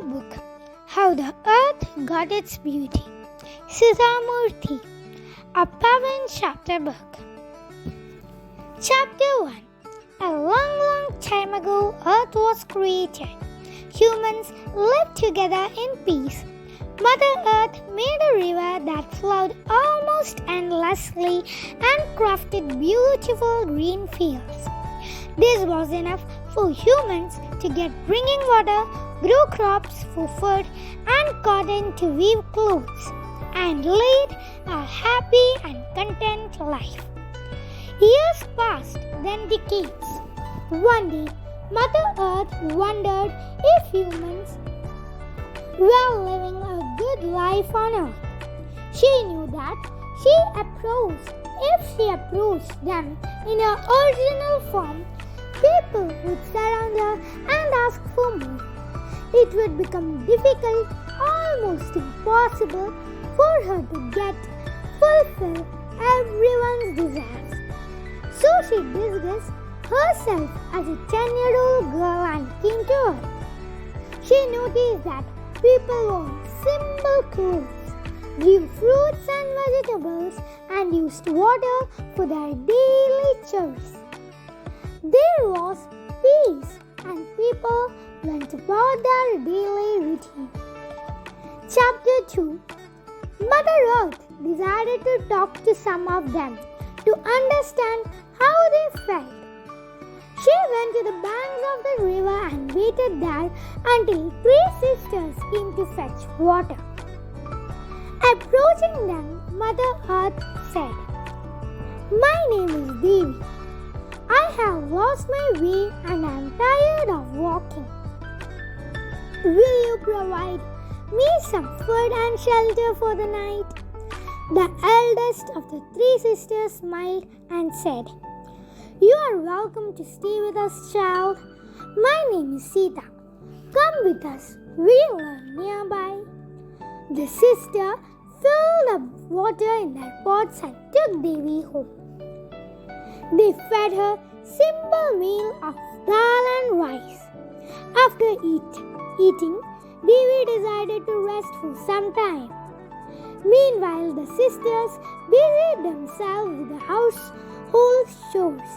Audiobook, How the Earth Got Its Beauty. Sita, a Pavan chapter book. Chapter 1. A long time ago, Earth was created. Humans lived together in peace. Mother Earth made a river that flowed almost endlessly and crafted beautiful green fields. This was enough for humans to get drinking water, grow crops for food, and cotton to weave clothes, and lead a happy and content life. Years passed, then decades. One day, Mother Earth wondered if humans were living a good life on Earth. She knew that if she approached them in her original form, people would surround her and ask for more. It would become difficult, almost impossible, for her to fulfill everyone's desires. So she disguised herself as a 10-year-old girl and came to Earth. She noticed that people wore simple clothes, grew fruits and vegetables, and used water for their daily chores. There was peace, and people went about their daily routine. Chapter 2. Mother Earth decided to talk to some of them to understand how they felt. She went to the banks of the river and waited there until 3 sisters came to fetch water. Approaching them, Mother Earth said, "My name is Devi. I have lost my way and I am tired of walking. Will you provide me some food and shelter for the night?" The eldest of the 3 sisters smiled and said, "You are welcome to stay with us, child. My name is Sita. Come with us. We live nearby." The sister filled up water in their pots and took Devi home. They fed her simple meal of dal and rice. After eating, Devi decided to rest for some time. Meanwhile, the sisters busied themselves with the household chores.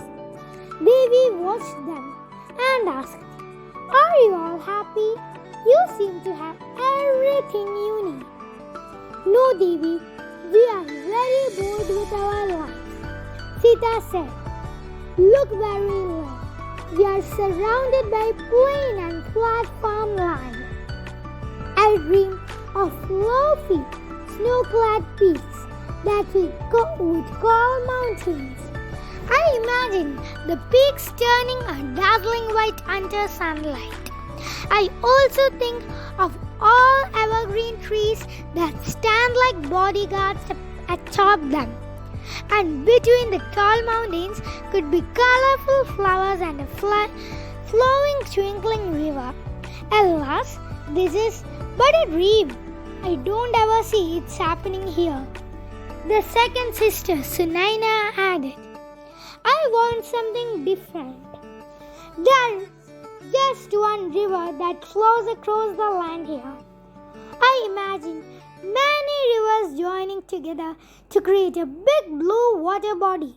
Devi watched them and asked, "Are you all happy? You seem to have everything you need." "No, Devi, we are very bored with our lives," Sita said. "Look where we live. We are surrounded by plain and flat farmland. I dream of fluffy, snow-clad peaks that we would call mountains. I imagine the peaks turning a dazzling white under sunlight. I also think of all evergreen trees that stand like bodyguards atop them. And between the tall mountains could be colorful flowers and a flowing, twinkling river. Alas, this is but a dream. I don't ever see it happening here." The second sister, Sunaina, added, "I want something different. There's just one river that flows across the land here. I imagine many rivers joining together to create a big blue water body.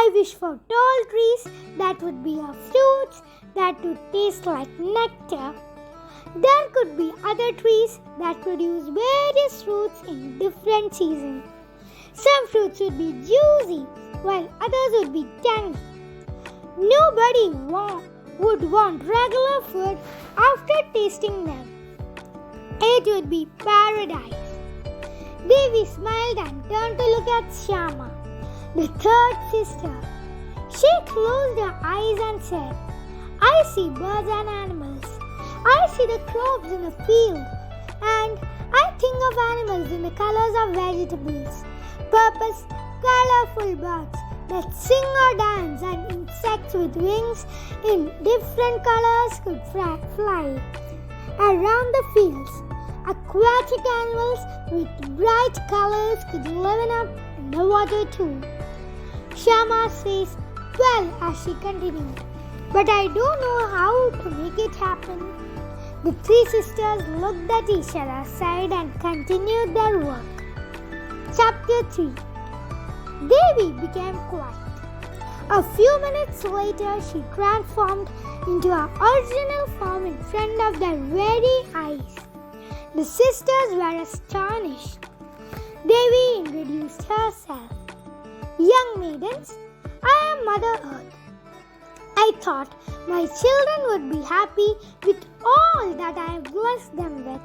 I wish for tall trees that would bear fruits that would taste like nectar. There could be other trees that produce various fruits in different seasons. Some fruits would be juicy, while others would be tangy. Nobody would want regular food after tasting them. It would be paradise." Devi smiled and turned to look at Shyama, the third sister. She closed her eyes and said, "I see birds and animals. I see the crops in the field. And I think of animals in the colors of vegetables, colorful birds that sing or dance, and insects with wings in different colors could fly around the fields. Aquatic animals with bright colors could live in the water too." Shyama's face fell as she continued, "But I don't know how to make it happen. The three sisters looked at each other, sighed, and continued their work. Chapter 3. Devi became quiet. A few minutes later, she transformed into her original form in front of their very eyes. The sisters were astonished. Devi introduced herself. Young maidens, I am Mother Earth. I thought my children would be happy with all that I have blessed them with.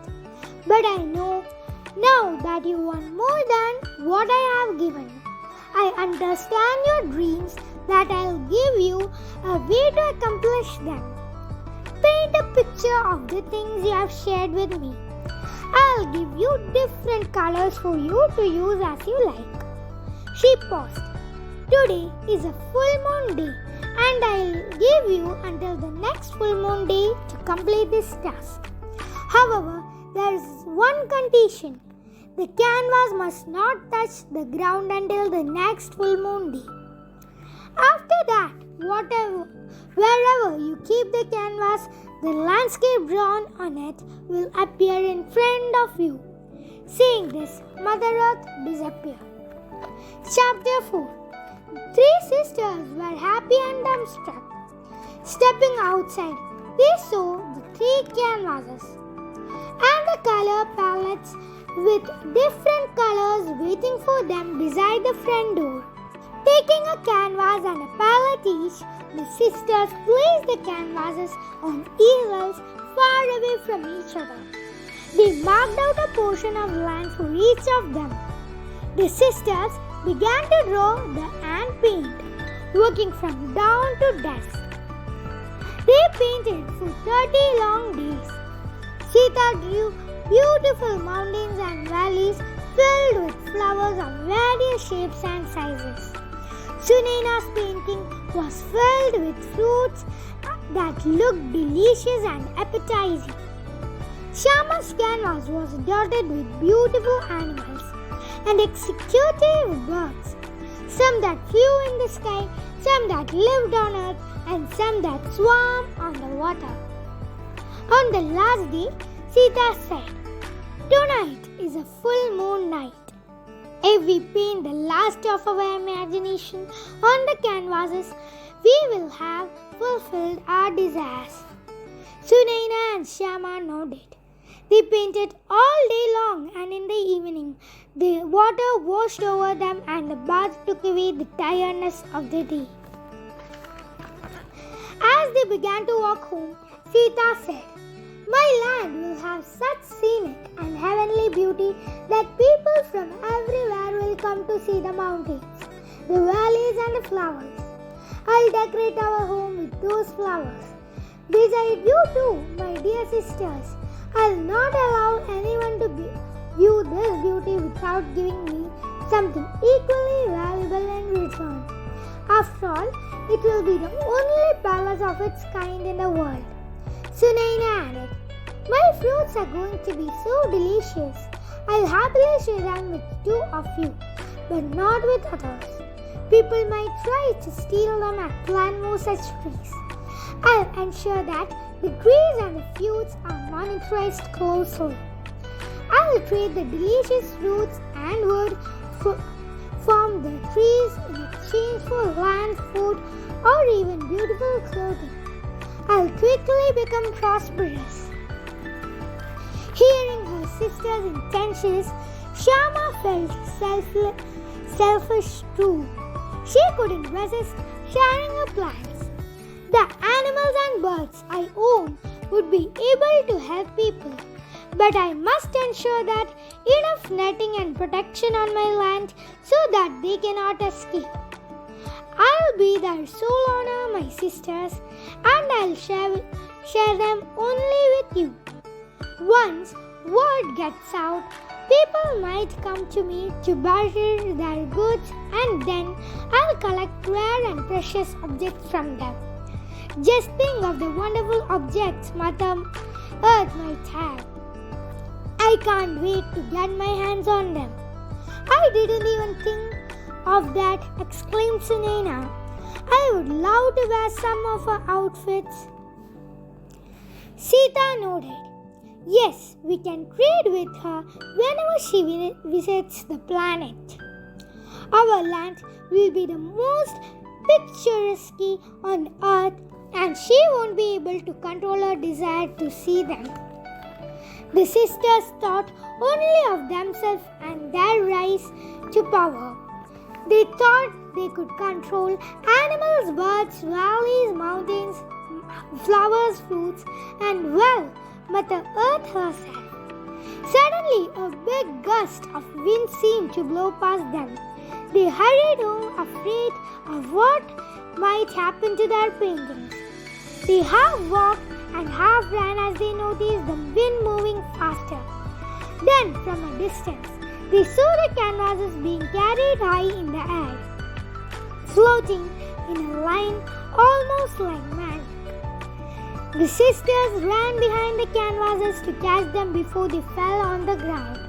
But I know now that you want more than what I have given. I understand your dreams that I'll give you a way to accomplish them. Paint a picture of the things you have shared with me. I'll give you different colors for you to use as you like. She paused. Today is a full moon day, and I'll give you until the next full moon day to complete this task. However, there is one condition. The canvas must not touch the ground until the next full moon day. After that, wherever you keep the canvas, the landscape drawn on it will appear in front of you. Saying this, Mother Earth disappeared. Chapter 4. Three sisters were happy and dumbstruck. Stepping outside, they saw the three canvases and the color palettes with different colors waiting for them beside the front door. Taking a canvas and a palette each, the sisters placed the canvases on easels far away from each other. They marked out a portion of land for each of them. The sisters began to draw and paint, working from dawn to dusk. They painted for 30 long days. Sita drew beautiful mountains and valleys filled with flowers of various shapes and sizes. Sunaina's painting was filled with fruits that looked delicious and appetizing. Shyama's canvas was dotted with beautiful animals and executive birds, some that flew in the sky, some that lived on earth, and some that swam on the water. On the last day, Sita said, "Tonight is a full moon night. If we paint the last of our imagination on the canvases, we will have fulfilled our desires." Sunaina and Shyama nodded. They painted all day long, and in the evening, the water washed over them and the bath took away the tiredness of the day. As they began to walk home, Sita said, "My land will have such scenic and heavenly beauty that people from everywhere will come to see the mountains, the valleys and the flowers. I'll decorate our home with those flowers. Beside you too, my dear sisters, I'll not allow anyone to view this beauty without giving me something equally valuable in return. After all, it will be the only palace of its kind in the world." Sunaina added, "My fruits are going to be so delicious. I'll happily share them with two of you, but not with others. People might try to steal them and plant more such trees. I'll ensure that the trees and the fruits are monitored closely. I'll trade the delicious fruits and wood from the trees in exchange for land, food, or even beautiful clothing. I'll quickly become prosperous." Hearing her sister's intentions, Shyama felt selfish too. She couldn't resist sharing her plans. "The animals and birds I own would be able to help people, but I must ensure that enough netting and protection on my land so that they cannot escape. I'll be their sole owner, my sisters, and I'll share them only with you. Once word gets out, people might come to me to barter their goods, and then I'll collect rare and precious objects from them. Just think of the wonderful objects Mother Earth might have. I can't wait to get my hands on them." "I didn't even think of that," exclaimed Sunaina. "I would love to wear some of her outfits." Sita nodded. Yes, we can trade with her whenever she visits the planet. Our land will be the most picturesque on earth, and she won't be able to control her desire to see them. The sisters thought only of themselves and their rise to power. They thought they could control animals, birds, valleys, mountains, flowers, fruits, and, well, Mother Earth herself. Suddenly, a big gust of wind seemed to blow past them. They hurried home, afraid of what might happen to their paintings. They half walked and half ran as they noticed the wind moving faster. Then, from a distance, they saw the canvases being carried high in the air, floating in a line almost like magic. The sisters ran behind the canvases to catch them before they fell on the ground.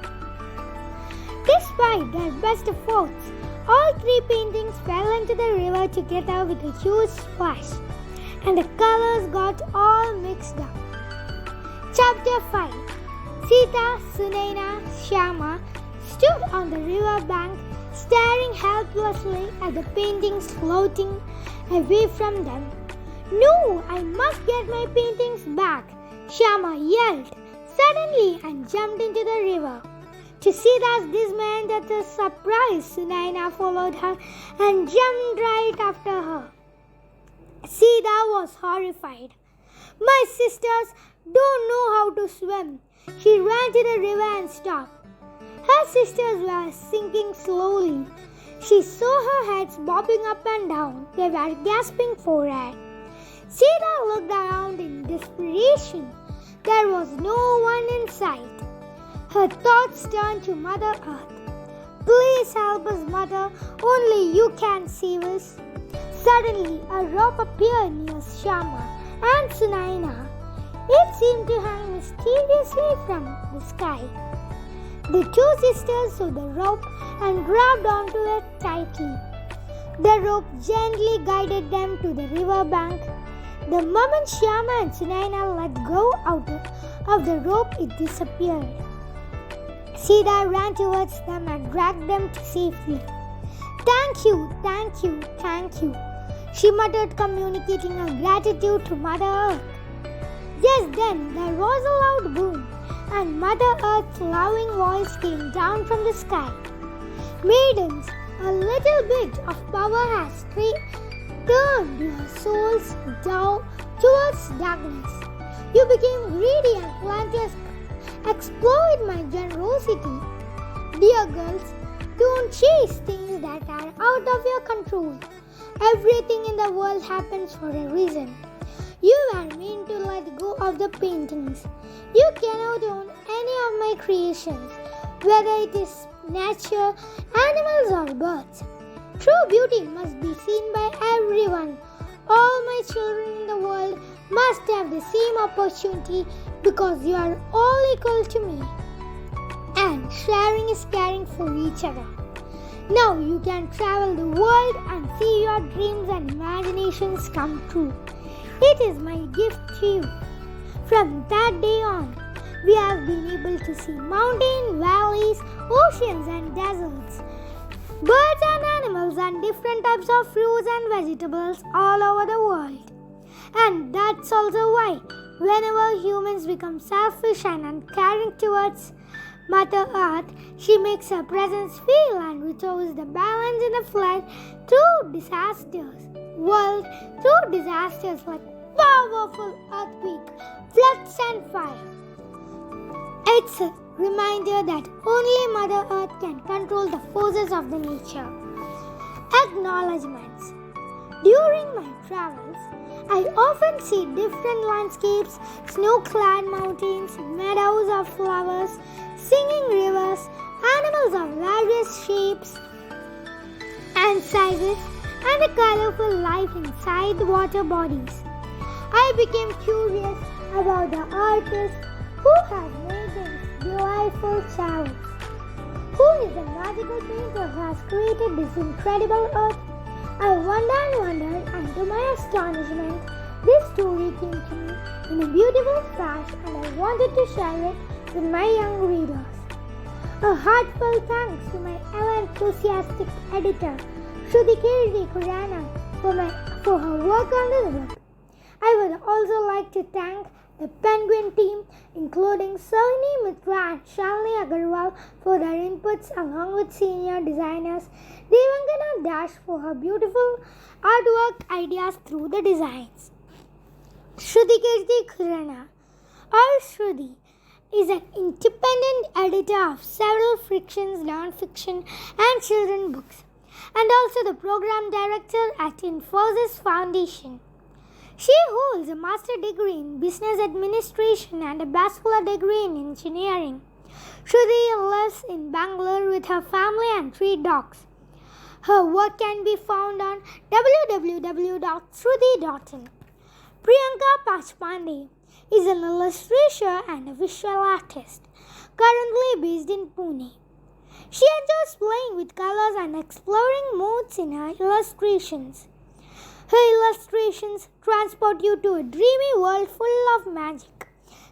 Despite their best efforts, all three paintings fell into the river together with a huge splash, and the colors got all mixed up. Chapter 5. Sita, Sunaina, Shyama stood on the river bank, staring helplessly at the paintings floating away from them. No, I must get my paintings back, Shyama yelled suddenly and jumped into the river. To Sita's dismay and the surprise, Sunaina followed her and jumped right after her. Sita was horrified. My sisters don't know how to swim. She ran to the river and stopped. Her sisters were sinking slowly. She saw her heads bobbing up and down. They were gasping for air. Sita looked around in desperation. There was no one in sight. Her thoughts turned to Mother Earth. Please help us, Mother. Only you can save us. Suddenly, a rope appeared near Shyama and Sunaina. It seemed to hang mysteriously from the sky. The two sisters saw the rope and grabbed onto it tightly. The rope gently guided them to the river bank. The moment Shyama and Sunaina let go of the rope, it disappeared. Sita ran towards them and dragged them to safety. Thank you, thank you, thank you, she muttered, communicating her gratitude to Mother Earth. Just then, there was a loud boom, and Mother Earth's loving voice came down from the sky. Maidens, a little bit of power has turned your souls down towards darkness. You became greedy and planned to exploit my generosity. Dear girls, don't chase things that are out of your control. Everything in the world happens for a reason. You are meant to let go of the paintings. You cannot own any of my creations, whether it is nature, animals or birds. True beauty must be seen by everyone. All my children in the world must have the same opportunity because you are all equal to me. And sharing is caring for each other. Now you can travel the world and see your dreams and imaginations come true. It is my gift to you. From that day on, we have been able to see mountains, valleys, oceans and deserts, birds and animals and different types of fruits and vegetables all over the world. And that's also why whenever humans become selfish and uncaring towards Mother Earth, she makes her presence feel and restores the balance in the flood through disasters like powerful earthquake, floods and fire. It's a reminder that only Mother Earth can control the forces of the nature. Acknowledgements. During my travels, I often see different landscapes, snow-clad mountains, meadows of flowers, singing rivers, animals of various shapes and sizes, and a colorful life inside the water bodies. I became curious about the artist who has made these delightful chariots. Who is the magical painter who has created this incredible earth? I wondered, and to my astonishment, This story came to me in a beautiful flash and I wanted to share it with my young readers. A heartfelt thanks to my ever-enthusiastic editor, Shruti Kurana, for her work on this book. I would also like to thank the Penguin team, including Sohini Mitra and Shalini Agarwal, for their inputs, along with senior designers Devangana Dash for her beautiful artwork ideas through the designs. Shruti Khurana, or Shruti, is an independent editor of several fiction, non-fiction and children's books, and also the program director at Infosys Foundation. She holds a master's degree in business administration and a bachelor's degree in engineering. Shruti lives in Bangalore with her family and 3 dogs. Her work can be found on www.shruti.in. Priyanka Pachpande is an illustrator and a visual artist, currently based in Pune. She enjoys playing with colors and exploring moods in her illustrations. Her illustrations transport you to a dreamy world full of magic.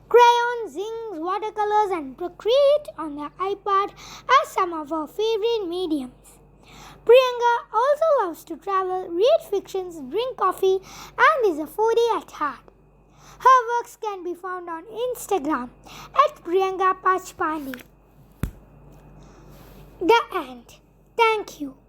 Crayons, inks, watercolors, and Procreate on the iPad are some of her favorite mediums. Priyanka also loves to travel, read fictions, drink coffee, and is a foodie at heart. Her works can be found on Instagram at Priyanka Pachpande. The end. Thank you.